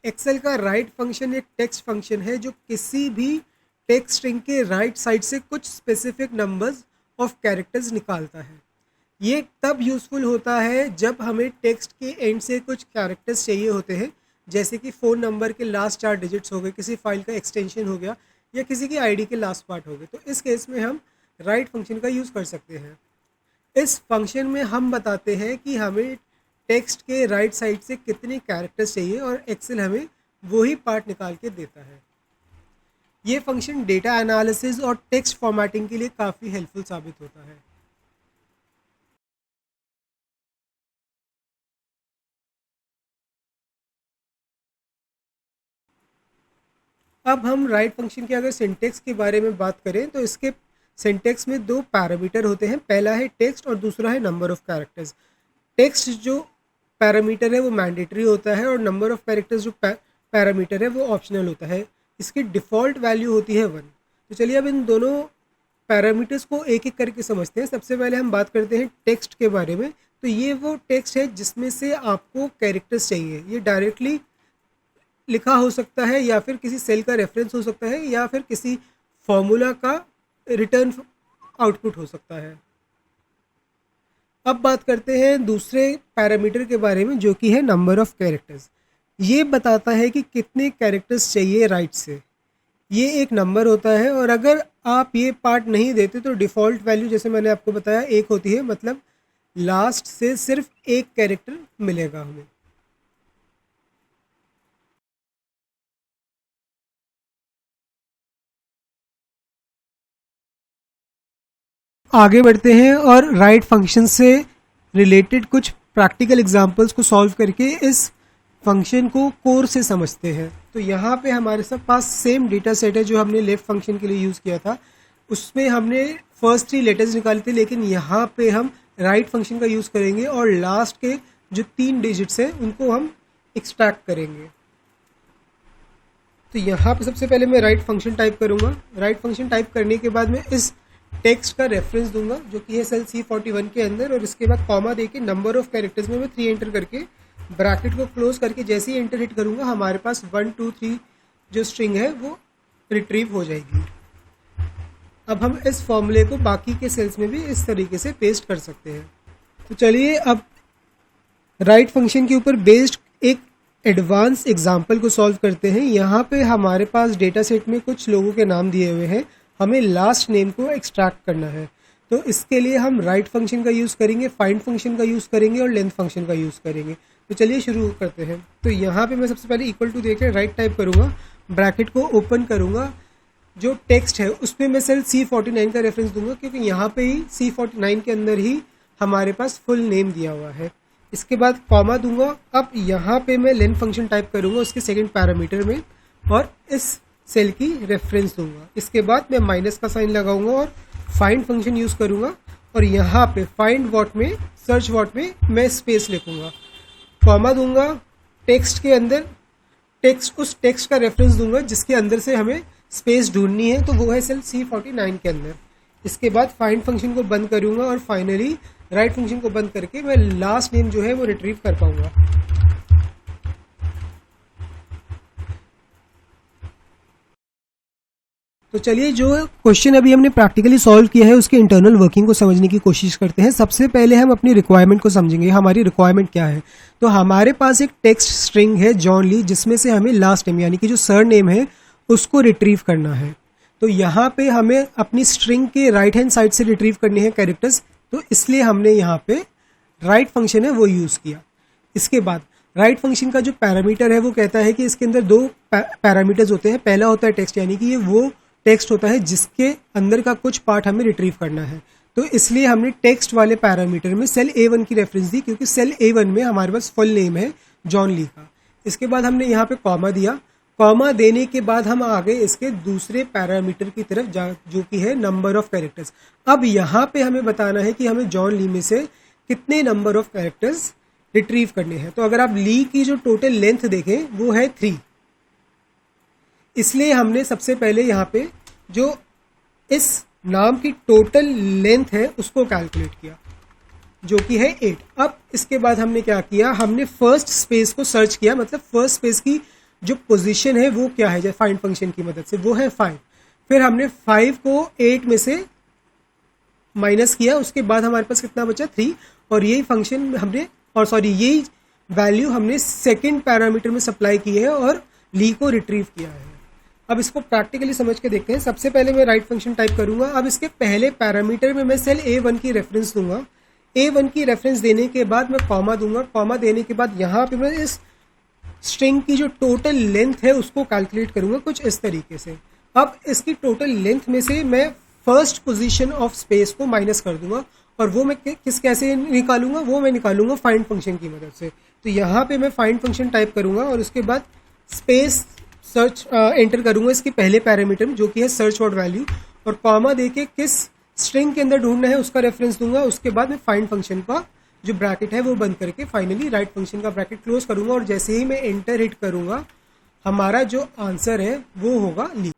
Excel का right function एक text function है जो किसी भी टेक्स्ट स्ट्रिंग के राइट साइड से कुछ स्पेसिफिक नंबर्स ऑफ कैरेक्टर्स निकालता है। ये तब यूज़फुल होता है जब हमें टेक्स्ट के एंड से कुछ कैरेक्टर्स चाहिए होते हैं, जैसे कि फ़ोन नंबर के लास्ट 4 डिजिट्स हो गए, किसी फाइल का एक्सटेंशन हो गया, या किसी की आईडी के लास्ट पार्ट हो गए। तो इस केस में हम राइट फंक्शन का यूज़ कर सकते हैं। इस फंक्शन में हम बताते हैं कि हमें टेक्स्ट के राइट साइड से कितने कैरेक्टर्स चाहिए और एक्सेल हमें वही पार्ट निकाल के देता है। ये फंक्शन डेटा एनालिसिस और टेक्स्ट फॉर्मेटिंग के लिए काफ़ी हेल्पफुल साबित होता है। अब हम राइट फंक्शन के अगर सिंटेक्स के बारे में बात करें तो इसके सिंटेक्स में दो पैरामीटर होते हैं, पहला है टेक्स्ट और दूसरा है नंबर ऑफ कैरेक्टर्स। टेक्स्ट जो पैरामीटर है वो मैंडेटरी होता है और नंबर ऑफ कैरेक्टर्स जो पैरामीटर है वो ऑप्शनल होता है। इसकी डिफ़ॉल्ट वैल्यू होती है 1। तो चलिए अब इन दोनों पैरामीटर्स को एक एक करके समझते हैं। सबसे पहले हम बात करते हैं टेक्स्ट के बारे में। तो ये वो टेक्स्ट है जिसमें से आपको कैरेक्टर्स चाहिए। ये डायरेक्टली लिखा हो सकता है या फिर किसी सेल का रेफरेंस हो सकता है या फिर किसी फॉर्मूला का रिटर्न आउटपुट हो सकता है। अब बात करते हैं दूसरे पैरामीटर के बारे में जो कि है नंबर ऑफ कैरेक्टर्स। ये बताता है कि कितने कैरेक्टर्स चाहिए राइट से। ये एक नंबर होता है और अगर आप ये पार्ट नहीं देते तो डिफ़ॉल्ट वैल्यू जैसे मैंने आपको बताया 1 होती है, मतलब लास्ट से सिर्फ एक कैरेक्टर मिलेगा हमें। आगे बढ़ते हैं और राइट फंक्शन से रिलेटेड कुछ प्रैक्टिकल एग्जांपल्स को सॉल्व करके इस फंक्शन को कोर से समझते हैं। तो यहाँ पे हमारे सब पास सेम डेटा सेट है जो हमने लेफ्ट फंक्शन के लिए यूज़ किया था। उसमें हमने फर्स्ट 3 लेटर्स निकाले थे, लेकिन यहाँ पे हम राइट फंक्शन का यूज़ करेंगे और लास्ट के जो 3 डिजिट्स हैं उनको हम एक्सट्रैक्ट करेंगे। तो यहाँ पे सबसे पहले मैं राइट फंक्शन टाइप करूँगा। राइट फंक्शन टाइप करने के बाद मैं इस टेक्स्ट का रेफरेंस दूंगा जो कि है सेल C41 के अंदर, और इसके बाद कॉमा देके नंबर ऑफ कैरेक्टर्स में मैं 3 एंटर करके ब्रैकेट को क्लोज करके जैसे ही एंटर हिट करूँगा हमारे पास 1 2 3 जो स्ट्रिंग है वो रिट्रीव हो जाएगी। अब हम इस फॉर्मूले को बाकी के सेल्स में भी इस तरीके से पेस्ट कर सकते हैं। तो चलिए अब राइट फंक्शन के ऊपर बेस्ड एक एडवांस एग्जाम्पल को सॉल्व करते हैं। यहाँ पे हमारे पास डेटा सेट में कुछ लोगों के नाम दिए हुए हैं, हमें लास्ट नेम को एक्सट्रैक्ट करना है। तो इसके लिए हम राइट फंक्शन का यूज़ करेंगे, फाइंड फंक्शन का यूज़ करेंगे और लेंथ फंक्शन का यूज़ करेंगे। तो चलिए शुरू करते हैं। तो यहाँ पे मैं सबसे पहले इक्वल टू देकर राइट टाइप करूँगा, ब्रैकेट को ओपन करूँगा, जो टेक्स्ट है उसमें मैं सेल C49 का रेफरेंस दूंगा क्योंकि यहाँ पे ही C49 के अंदर ही हमारे पास फुल नेम दिया हुआ है। इसके बाद कॉमा दूंगा। अब यहाँ पे मैं लेंथ फंक्शन टाइप करूँगा उसके सेकंड पैरामीटर में और इस सेल की रेफरेंस दूंगा। इसके बाद मैं माइनस का साइन लगाऊंगा और फाइंड फंक्शन यूज़ करूँगा और यहाँ पे फाइंड व्हाट में सर्च व्हाट में मैं स्पेस लिखूँगा, कॉमा दूंगा। टेक्स्ट के अंदर उस टेक्स्ट का रेफरेंस दूंगा जिसके अंदर से हमें स्पेस ढूंढनी है, तो वो है सेल C49 के अंदर। इसके बाद फाइंड फंक्शन को बंद करूंगा और फाइनली राइट फंक्शन को बंद करके मैं लास्ट नेम जो है वो रिट्रीव कर पाऊंगा। तो चलिए जो क्वेश्चन अभी हमने प्रैक्टिकली सॉल्व किया है उसके इंटरनल वर्किंग को समझने की कोशिश करते हैं। सबसे पहले हम अपनी रिक्वायरमेंट को समझेंगे, हमारी रिक्वायरमेंट क्या है। तो हमारे पास एक टेक्स्ट स्ट्रिंग है जॉन ली, जिसमें से हमें लास्ट नेम यानी कि जो सर नेम है उसको रिट्रीव करना है। तो यहाँ पे हमें अपनी स्ट्रिंग के राइट हैंड साइड से रिट्रीव करने हैं कैरेक्टर्स, तो इसलिए हमने यहाँ पे राइट फंक्शन है वो यूज़ किया। इसके बाद राइट फंक्शन का जो पैरामीटर है वो कहता है कि इसके अंदर 2 पैरामीटर्स होते हैं। पहला होता है टेक्स्ट, यानी कि ये वो टेक्स्ट होता है जिसके अंदर का कुछ पार्ट हमें रिट्रीव करना है। तो इसलिए हमने टेक्स्ट वाले पैरामीटर में सेल A1 की रेफरेंस दी क्योंकि सेल A1 में हमारे पास फुल नेम है जॉन ली का। इसके बाद हमने यहाँ पे कॉमा दिया। कॉमा देने के बाद हम आ गए इसके दूसरे पैरामीटर की तरफ जो कि है नंबर ऑफ कैरेक्टर्स। अब यहाँ पे हमें बताना है कि हमें जॉन ली में से कितने नंबर ऑफ कैरेक्टर्स रिट्रीव करने हैं। तो अगर आप ली की जो टोटल लेंथ देखें वो है 3, इसलिए हमने सबसे पहले यहाँ पे जो इस नाम की टोटल लेंथ है उसको कैलकुलेट किया जो कि है 8। अब इसके बाद हमने क्या किया, हमने फर्स्ट स्पेस को सर्च किया, मतलब फर्स्ट स्पेस की जो पोजीशन है वो क्या है फाइंड फंक्शन की मदद से, वो है 5। फिर हमने 5 को 8 में से माइनस किया, उसके बाद हमारे पास कितना बचा 3, और यही फंक्शन हमने यही वैल्यू हमने सेकंड पैरामीटर में सप्लाई की है और ली को रिट्रीव किया है। अब इसको प्रैक्टिकली समझ के देखते हैं। सबसे पहले मैं राइट फंक्शन टाइप करूंगा। अब इसके पहले पैरामीटर में मैं सेल A1 की रेफरेंस दूंगा। A1 की रेफरेंस देने के बाद मैं कॉमा दूंगा। कॉमा देने के बाद यहाँ पे मैं इस स्ट्रिंग की जो टोटल लेंथ है उसको कैलकुलेट करूंगा कुछ इस तरीके से। अब इसकी टोटल लेंथ में से मैं फर्स्ट पोजीशन ऑफ स्पेस को माइनस कर दूंगा, और वो मैं कैसे निकालूंगा, वो मैं निकालूंगा फाइंड फंक्शन की मदद से। तो यहाँ पे मैं फाइंड फंक्शन टाइप करूंगा और उसके बाद स्पेस सर्च एंटर करूंगा इसके पहले पैरामीटर में जो कि है सर्च वर्ड वैल्यू, और कॉमा देके किस स्ट्रिंग के अंदर ढूंढना है उसका रेफरेंस दूंगा। उसके बाद मैं फाइंड फंक्शन का जो ब्रैकेट है वो बंद करके फाइनली राइट फंक्शन का ब्रैकेट क्लोज करूंगा, और जैसे ही मैं एंटर हिट करूंगा हमारा जो आंसर है वो होगा ली।